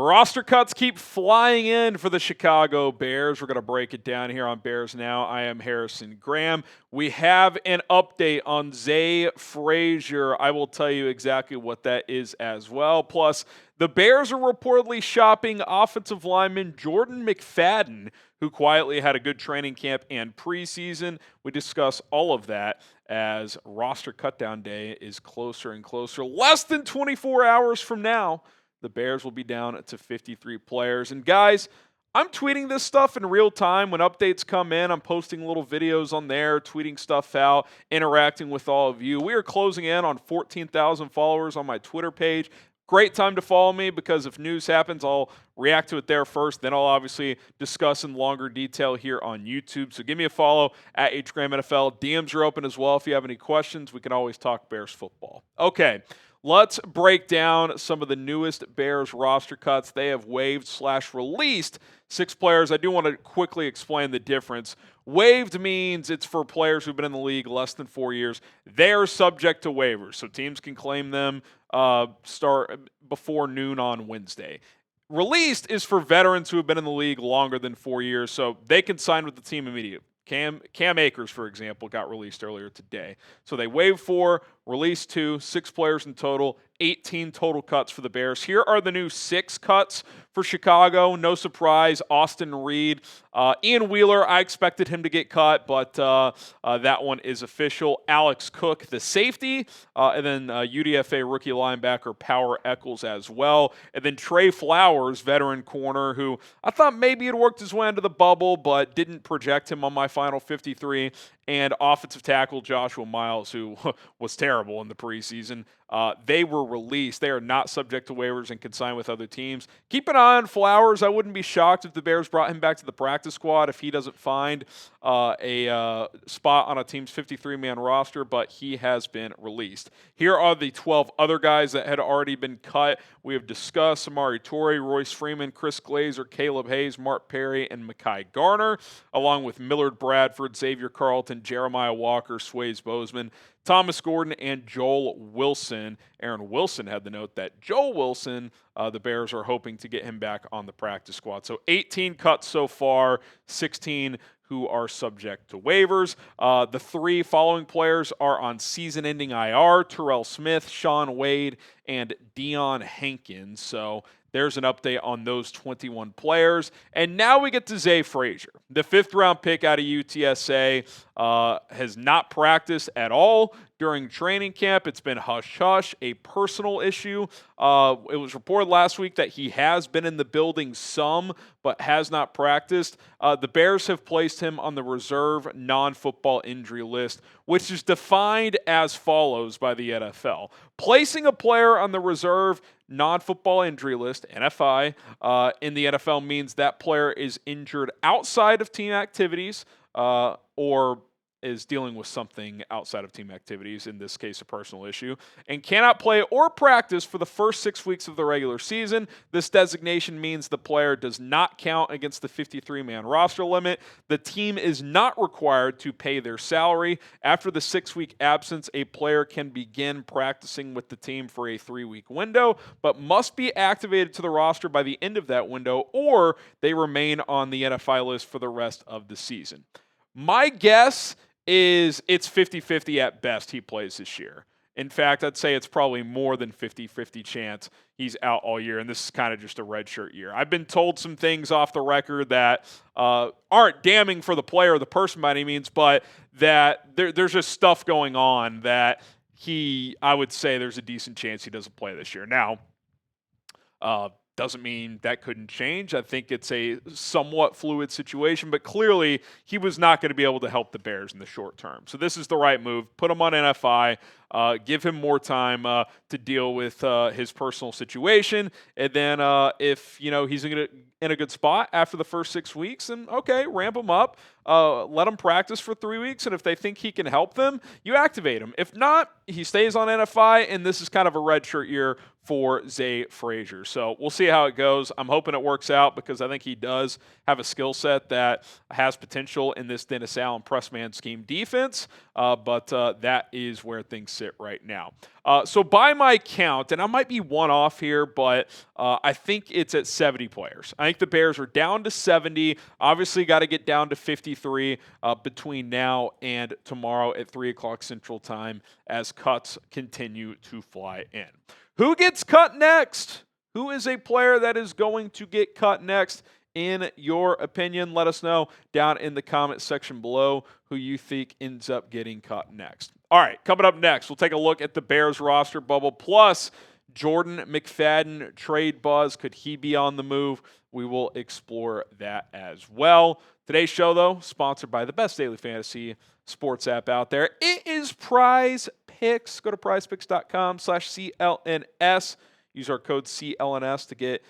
Roster cuts keep flying in for the Chicago Bears. We're going to break it down here on Bears Now. I am Harrison Graham. We have an update on Zah Frazier. I will tell you exactly what that is as well. Plus, the Bears are reportedly shopping offensive lineman Jordan McFadden, who quietly had a good training camp and preseason. We discuss all of that as roster cutdown day is closer and closer. Less than 24 hours from now, the Bears will be down to 53 players. And guys, I'm tweeting this stuff in real time. When updates come in, I'm posting little videos on there, tweeting stuff out, interacting with all of you. We are closing in on 14,000 followers on my Twitter page. Great time to follow me because if news happens, I'll react to it there first. Then I'll obviously discuss in longer detail here on YouTube. So give me a follow at HGramNFL. DMs are open as well. If you have any questions, we can always talk Bears football. Okay, let's break down some of the newest Bears roster cuts. They have waived/released 6 players. I do want to quickly explain the difference. Waived means it's for players who've been in the league less than 4 years. They are subject to waivers, so teams can claim them start before noon on Wednesday. Released is for veterans who have been in the league longer than 4 years, so they can sign with the team immediately. Cam Akers, for example, got released earlier today. So they waived 4, released 2, 6 players in total, 18 total cuts for the Bears. Here are the new 6 cuts for Chicago. No surprise, Austin Reed. Ian Wheeler, I expected him to get cut, but that one is official. Alex Cook, the safety, and then UDFA rookie linebacker Power Echols as well. And then Trey Flowers, veteran corner, who I thought maybe had worked his way into the bubble, but didn't project him on my final 53. And offensive tackle Joshua Miles, who was terrible in the preseason. They were released. They are not subject to waivers and can sign with other teams. Keep an eye on Flowers. I wouldn't be shocked if the Bears brought him back to the practice squad if he doesn't find a spot on a team's 53-man roster, but he has been released. Here are the 12 other guys that had already been cut. We have discussed Samori Toure, Royce Freeman, Chris Glaser, Kaleb Hayes, Mark Perry, and Mekhi Garner, along with Millard Bradford, Xavier Carlton, Jeremiah Walker, Swayze Bozeman, Thomas Gordon, and Joel Wilson. Aaron Wilson had the note that Joel Wilson, the Bears are hoping to get him back on the practice squad. So 18 cuts so far, 16 who are subject to waivers. The 3 following players are on season-ending IR: Terrell Smith, Sean Wade, and Deion Hankins. So there's an update on those 21 players. And now we get to Zah Frazier. The 5th-round pick out of UTSA has not practiced at all during training camp. It's been hush-hush, a personal issue. It was reported last week that he has been in the building some, but has not practiced. The Bears have placed him on the reserve non-football injury list, which is defined as follows by the NFL. Placing a player on the reserve non-football injury list, NFI, in the NFL means that player is injured outside of team activities or is dealing with something outside of team activities, in this case a personal issue, and cannot play or practice for the first 6 weeks of the regular season. This designation means the player does not count against the 53-man roster limit. The team is not required to pay their salary. After the 6-week absence, a player can begin practicing with the team for a 3-week window, but must be activated to the roster by the end of that window, or they remain on the NFI list for the rest of the season. My guess is it's 50-50 at best he plays this year. In fact, I'd say it's probably more than 50-50 chance he's out all year, and this is kind of just a redshirt year. I've been told some things off the record that aren't damning for the player or the person by any means, but that there's just stuff going on that I would say there's a decent chance he doesn't play this year. Now, doesn't mean that couldn't change. I think it's a somewhat fluid situation, but clearly he was not going to be able to help the Bears in the short term. So this is the right move. Put him on NFI, give him more time to deal with his personal situation, and then if he's in a good spot after the first 6 weeks, then okay, ramp him up, let him practice for 3 weeks, and if they think he can help them, you activate him. If not, he stays on NFI, and this is kind of a redshirt year for Zah Frazier. So we'll see how it goes. I'm hoping it works out because I think he does have a skill set that has potential in this Dennis Allen press man scheme defense, but that is where things sit right now. So by my count, and I might be one off here, but I think it's at 70 players. I think the Bears are down to 70. Obviously, got to get down to 53 between now and tomorrow at 3 o'clock Central Time as cuts continue to fly in. Who gets cut next? Who is a player that is going to get cut next? In your opinion, let us know down in the comment section below who you think ends up getting cut next. All right, coming up next, we'll take a look at the Bears roster bubble, plus Jordan McFadden trade buzz. Could he be on the move? We will explore that as well. Today's show, though, sponsored by the best daily fantasy sports app out there. It is Prize Picks. Go to prizepicks.com/CLNS. Use our code CLNS to get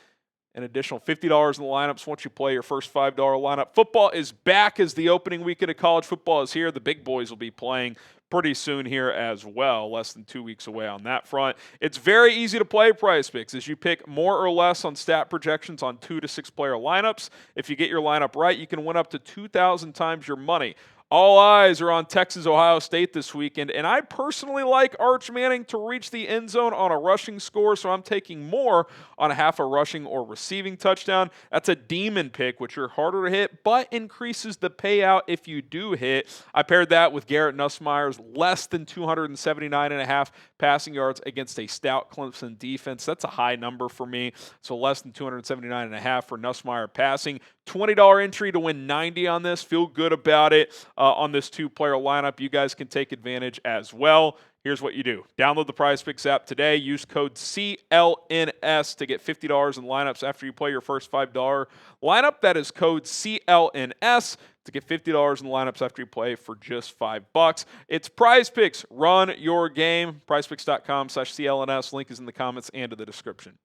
an additional $50 in the lineups once you play your first $5 lineup. Football is back as the opening weekend of college football is here. The big boys will be playing pretty soon here as well, less than 2 weeks away on that front. It's very easy to play Prize Picks as you pick more or less on stat projections on 2 to 6 player lineups. If you get your lineup right, you can win up to 2,000 times your money. All eyes are on Texas-Ohio State this weekend, and I personally like Arch Manning to reach the end zone on a rushing score, so I'm taking more on a half a rushing or receiving touchdown. That's a demon pick, which are harder to hit, but increases the payout if you do hit. I paired that with Garrett Nussmeier's less than 279.5 passing yards against a stout Clemson defense. That's a high number for me, so less than 279.5 for Nussmeier passing. $20 entry to win 90 on this. Feel good about it on this 2-player lineup. You guys can take advantage as well. Here's what you do. Download the Prize Picks app today. Use code CLNS to get $50 in lineups after you play your first $5 lineup. That is code CLNS to get $50 in lineups after you play for just $5. It's Prize Picks. Run your game. PrizePicks.com/CLNS. Link is in the comments and in the description.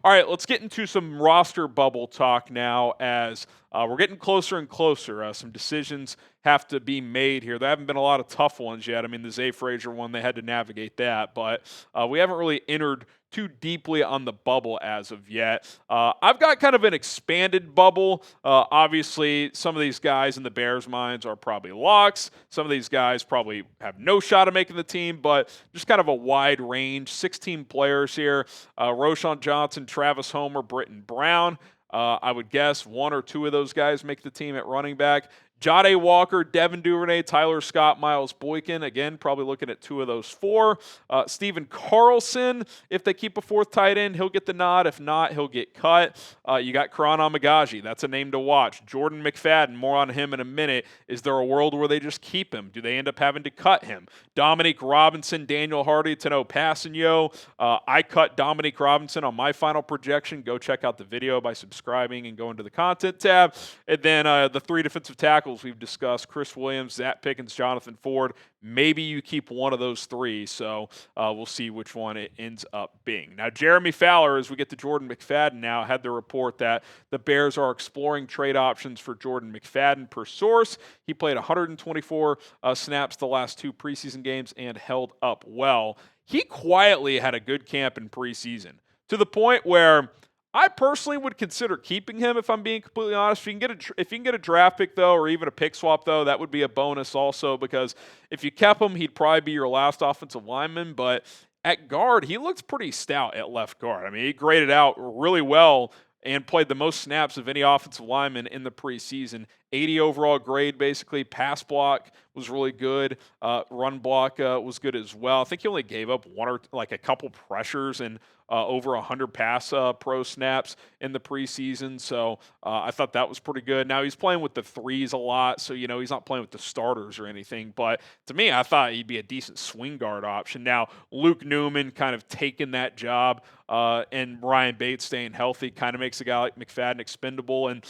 All right, let's get into some roster bubble talk now as we're getting closer and closer. Some decisions have to be made here. There haven't been a lot of tough ones yet. I mean, the Zah Frazier one, they had to navigate that, but we haven't really entered too deeply on the bubble as of yet. I've got kind of an expanded bubble. Obviously, some of these guys in the Bears' minds are probably locks. Some of these guys probably have no shot of making the team, but just kind of a wide range. 16 players here. Roschon Johnson, Travis Homer, Britton Brown. I would guess 1 or 2 of those guys make the team at running back. Jade Walker, Devin Duvernay, Tyler Scott, Miles Boykin. Again, probably looking at 2 of those 4. Stephen Carlson, if they keep a 4th tight end, he'll get the nod. If not, he'll get cut. You got Karan Amagaji. That's a name to watch. Jordan McFadden, more on him in a minute. Is there a world where they just keep him? Do they end up having to cut him? Dominique Robinson, Daniel Hardy, Tano Passanio. I cut Dominique Robinson on my final projection. Go check out the video by subscribing and go into the content tab. And then the 3 defensive tackles we've discussed, Chris Williams, Zach Pickens, Jonathan Ford. Maybe you keep one of those 3, so we'll see which one it ends up being. Now, Jeremy Fowler, as we get to Jordan McFadden now, had the report that the Bears are exploring trade options for Jordan McFadden per source. He played 124 snaps the last 2 preseason games and held up well. He quietly had a good camp in preseason to the point where I personally would consider keeping him if I'm being completely honest. If you can get a draft pick, though, or even a pick swap, though, that would be a bonus also because if you kept him, he'd probably be your last offensive lineman. But at guard, he looks pretty stout at left guard. I mean, he graded out really well and played the most snaps of any offensive lineman in the preseason. 80 overall grade, basically. Pass block was really good. Run block was good as well. I think he only gave up a couple pressures and over 100 pass pro snaps in the preseason. So I thought that was pretty good. Now he's playing with the 3s a lot, so he's not playing with the starters or anything. But to me, I thought he'd be a decent swing guard option. Now Luke Newman kind of taking that job, and Ryan Bates staying healthy kind of makes a guy like McFadden expendable. And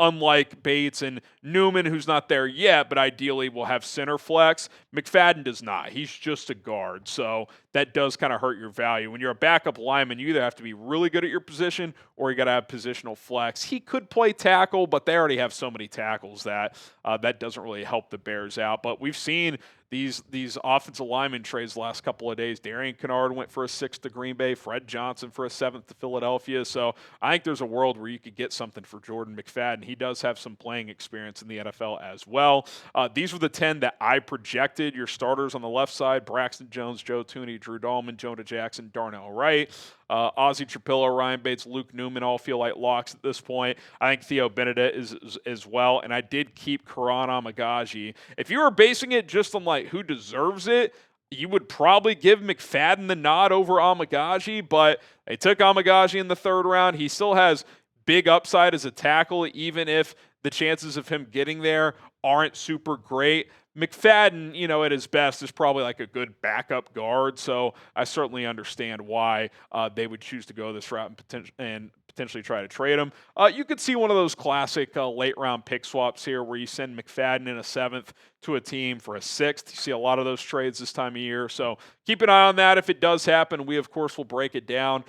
unlike Bates and Newman, who's not there yet, but ideally will have center flex, McFadden does not. He's just a guard, so that does kind of hurt your value. When you're a backup lineman, you either have to be really good at your position or you got to have positional flex. He could play tackle, but they already have so many tackles that that doesn't really help the Bears out. But we've seen these offensive lineman trades the last couple of days. Darian Kennard went for a 6th to Green Bay. Fred Johnson for a 7th to Philadelphia. So I think there's a world where you could get something for Jordan McFadden. He does have some playing experience in the NFL as well. These were the 10 that I projected. Your starters on the left side: Braxton Jones, Joe Thuney, Drew Dahlman, Jonah Jackson, Darnell Wright. Ozzie Trapillo, Ryan Bates, Luke Newman all feel like locks at this point. I think Theo Benedict is as well, and I did keep Karan Amagaji. If you were basing it just on like who deserves it, you would probably give McFadden the nod over Amagaji, but they took Amagaji in the 3rd round. He still has big upside as a tackle, even if the chances of him getting there aren't super great. McFadden, at his best, is probably like a good backup guard, so I certainly understand why they would choose to go this route and potentially try to trade him. You could see one of those classic late-round pick swaps here where you send McFadden in a 7th to a team for a 6th. You see a lot of those trades this time of year, so keep an eye on that if it does happen. We, of course, will break it down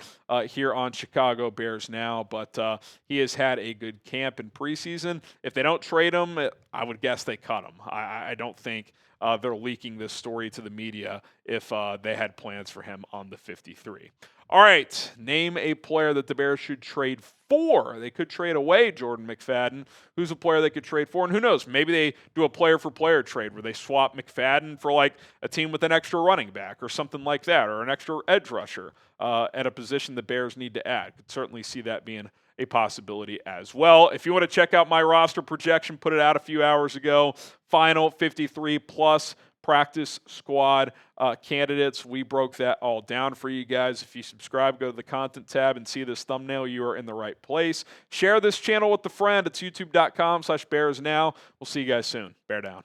here on Chicago Bears Now, but he has had a good camp in preseason. If they don't trade him, I would guess they cut him. I don't think they're leaking this story to the media if they had plans for him on the 53. All right, name a player that the Bears should trade for. They could trade away Jordan McFadden. Who's a player they could trade for? And who knows? Maybe they do a player-for-player trade where they swap McFadden for like a team with an extra running back or something like that, or an extra edge rusher at a position the Bears need to add. Could certainly see that being a possibility as well. If you want to check out my roster projection, put it out a few hours ago. Final 53+ practice squad candidates. We broke that all down for you guys. If you subscribe, go to the content tab and see this thumbnail, you are in the right place. Share this channel with a friend. It's youtube.com/BearsNow. We'll see you guys soon. Bear down.